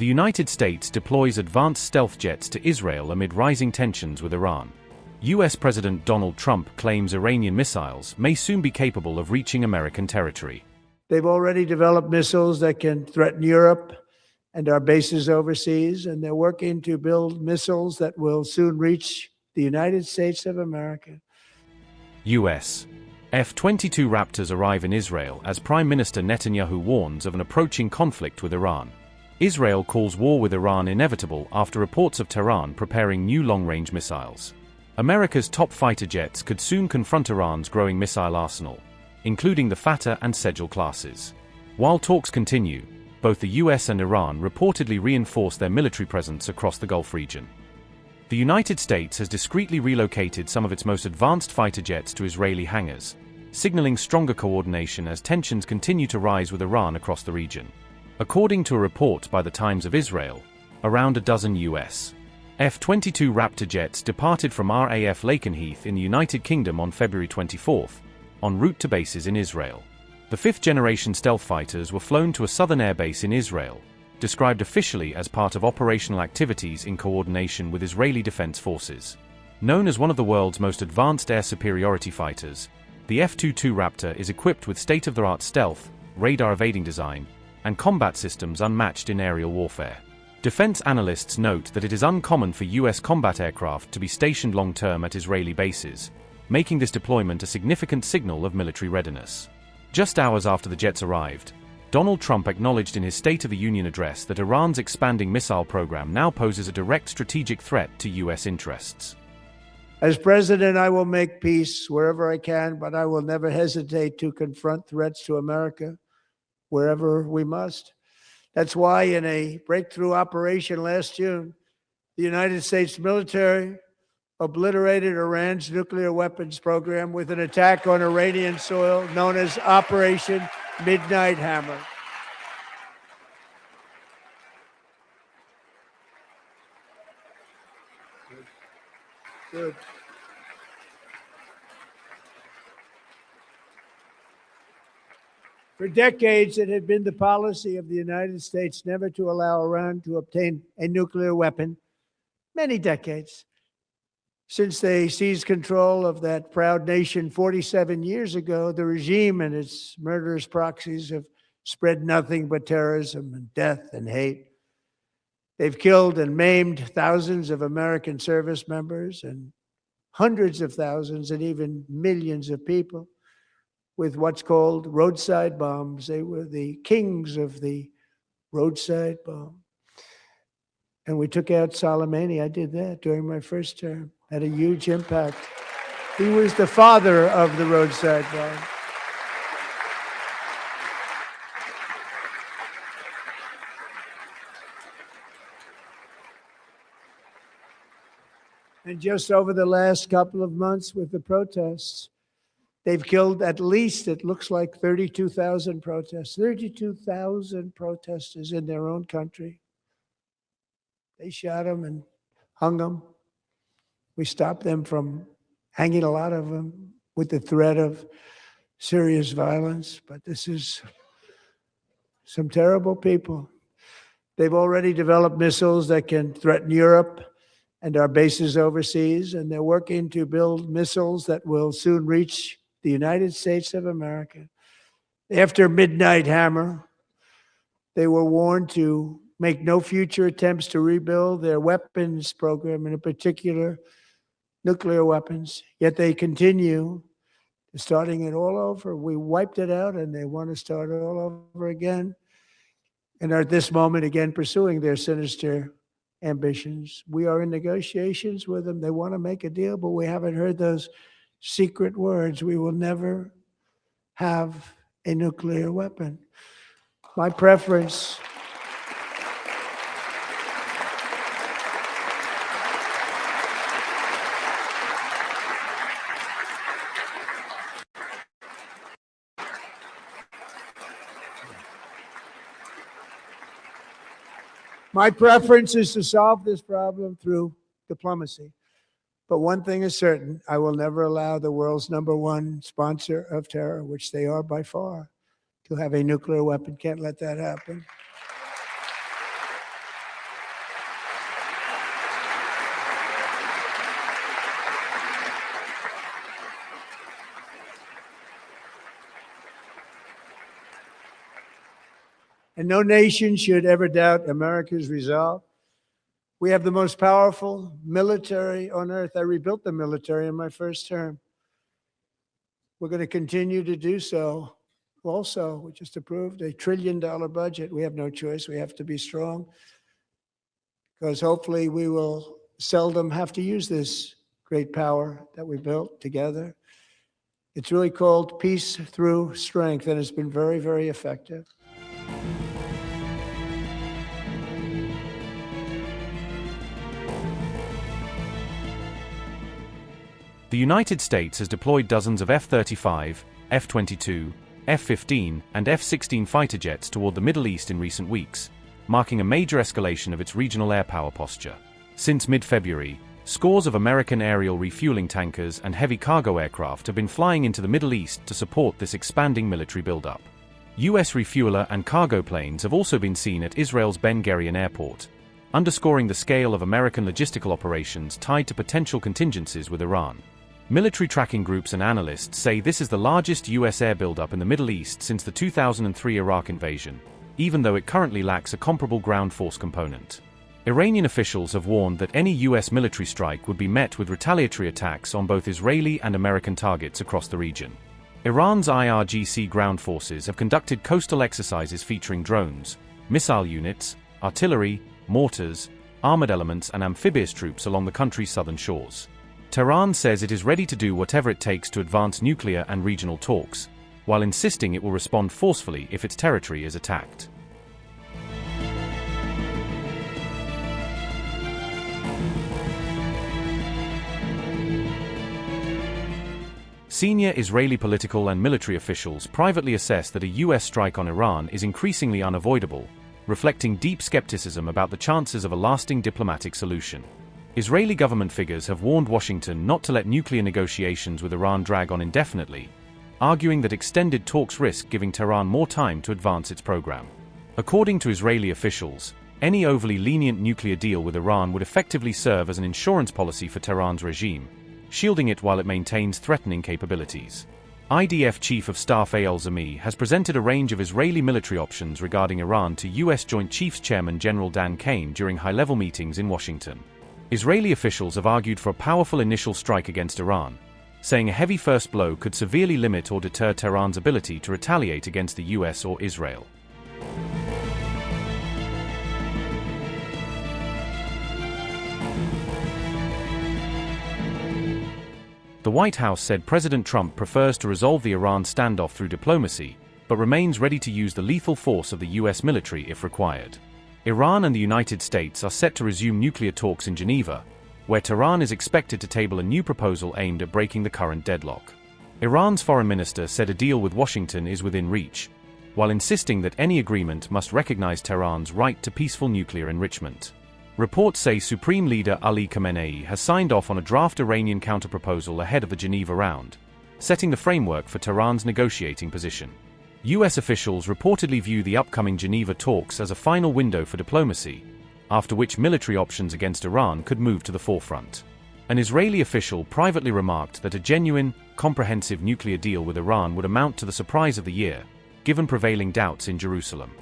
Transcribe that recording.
The United States deploys advanced stealth jets to Israel amid rising tensions with Iran. US President Donald Trump claims Iranian missiles may soon be capable of reaching American territory. They've already developed missiles that can threaten Europe and our bases overseas, and they're working to build missiles that will soon reach the United States of America. US F-22 Raptors arrive in Israel as Prime Minister Netanyahu warns of an approaching conflict with Iran. Israel calls war with Iran inevitable after reports of Tehran preparing new long-range missiles. America's top fighter jets could soon confront Iran's growing missile arsenal, including the Fateh and Sejal classes. While talks continue, both the US and Iran reportedly reinforce their military presence across the Gulf region. The United States has discreetly relocated some of its most advanced fighter jets to Israeli hangars, signaling stronger coordination as tensions continue to rise with Iran across the region. According to a report by the Times of Israel, around a dozen US F-22 Raptor jets departed from RAF Lakenheath in the United Kingdom on February 24, en route to bases in Israel. The fifth-generation stealth fighters were flown to a southern airbase in Israel, described officially as part of operational activities in coordination with Israeli Defense Forces. Known as one of the world's most advanced air superiority fighters, the F-22 Raptor is equipped with state-of-the-art stealth, radar-evading design, and combat systems unmatched in aerial warfare. Defense analysts note that it is uncommon for US combat aircraft to be stationed long-term at Israeli bases, making this deployment a significant signal of military readiness. Just hours after the jets arrived, Donald Trump acknowledged in his State of the Union address that Iran's expanding missile program now poses a direct strategic threat to US interests. As president, I will make peace wherever I can, but I will never hesitate to confront threats to America wherever we must. That's why in a breakthrough operation last June, the United States military obliterated Iran's nuclear weapons program with an attack on Iranian soil known as Operation Midnight Hammer. Good. For decades, it had been the policy of the United States never to allow Iran to obtain a nuclear weapon. Many decades. Since they seized control of that proud nation 47 years ago, the regime and its murderous proxies have spread nothing but terrorism and death and hate. They've killed and maimed thousands of American service members and hundreds of thousands and even millions of people with what's called roadside bombs. They were the kings of the roadside bomb. And we took out Soleimani. I did that during my first term. Had a huge impact. He was the father of the roadside bomb. And just over the last couple of months with the protests, they've killed at least, it looks like 32,000 protesters, 32,000 protesters in their own country. They shot them and hung them. We stopped them from hanging a lot of them with the threat of serious violence. But this is some terrible people. They've already developed missiles that can threaten Europe and our bases overseas, and they're working to build missiles that will soon reach the United States of America. After Midnight Hammer, they were warned to make no future attempts to rebuild their weapons program, and in particular, nuclear weapons. Yet they continue starting it all over. We wiped it out, and they want to start all over again, and are at this moment again pursuing their sinister ambitions. We are in negotiations with them. They want to make a deal, but we haven't heard those secret words. We will never have a nuclear weapon. My preference is to solve this problem through diplomacy. But one thing is certain, I will never allow the world's #1 sponsor of terror, which they are by far, to have a nuclear weapon. Can't let that happen. And no nation should ever doubt America's resolve. We have the most powerful military on earth. I rebuilt the military in my first term. We're going to continue to do so. Also, we just approved a $1 trillion budget. We have no choice. We have to be strong because hopefully we will seldom have to use this great power that we built together. It's really called peace through strength, and it's been very, very effective. The United States has deployed dozens of F-35, F-22, F-15, and F-16 fighter jets toward the Middle East in recent weeks, marking a major escalation of its regional air power posture. Since mid-February, scores of American aerial refueling tankers and heavy cargo aircraft have been flying into the Middle East to support this expanding military buildup. U.S. refueler and cargo planes have also been seen at Israel's Ben Gurion airport, underscoring the scale of American logistical operations tied to potential contingencies with Iran. Military tracking groups and analysts say this is the largest U.S. air buildup in the Middle East since the 2003 Iraq invasion, even though it currently lacks a comparable ground force component. Iranian officials have warned that any U.S. military strike would be met with retaliatory attacks on both Israeli and American targets across the region. Iran's IRGC ground forces have conducted coastal exercises featuring drones, missile units, artillery, mortars, armored elements and amphibious troops along the country's southern shores. Tehran says it is ready to do whatever it takes to advance nuclear and regional talks, while insisting it will respond forcefully if its territory is attacked. Senior Israeli political and military officials privately assess that a U.S. strike on Iran is increasingly unavoidable, reflecting deep skepticism about the chances of a lasting diplomatic solution. Israeli government figures have warned Washington not to let nuclear negotiations with Iran drag on indefinitely, arguing that extended talks risk giving Tehran more time to advance its program. According to Israeli officials, any overly lenient nuclear deal with Iran would effectively serve as an insurance policy for Tehran's regime, shielding it while it maintains threatening capabilities. IDF Chief of Staff Eyal Zami has presented a range of Israeli military options regarding Iran to U.S. Joint Chiefs Chairman General Dan Kane during high-level meetings in Washington. Israeli officials have argued for a powerful initial strike against Iran, saying a heavy first blow could severely limit or deter Tehran's ability to retaliate against the U.S. or Israel. The White House said President Trump prefers to resolve the Iran standoff through diplomacy, but remains ready to use the lethal force of the U.S. military if required. Iran and the United States are set to resume nuclear talks in Geneva, where Tehran is expected to table a new proposal aimed at breaking the current deadlock. Iran's foreign minister said a deal with Washington is within reach, while insisting that any agreement must recognize Tehran's right to peaceful nuclear enrichment. Reports say Supreme Leader Ali Khamenei has signed off on a draft Iranian counterproposal ahead of the Geneva round, setting the framework for Tehran's negotiating position. U.S. officials reportedly view the upcoming Geneva talks as a final window for diplomacy, after which military options against Iran could move to the forefront. An Israeli official privately remarked that a genuine, comprehensive nuclear deal with Iran would amount to the surprise of the year, given prevailing doubts in Jerusalem.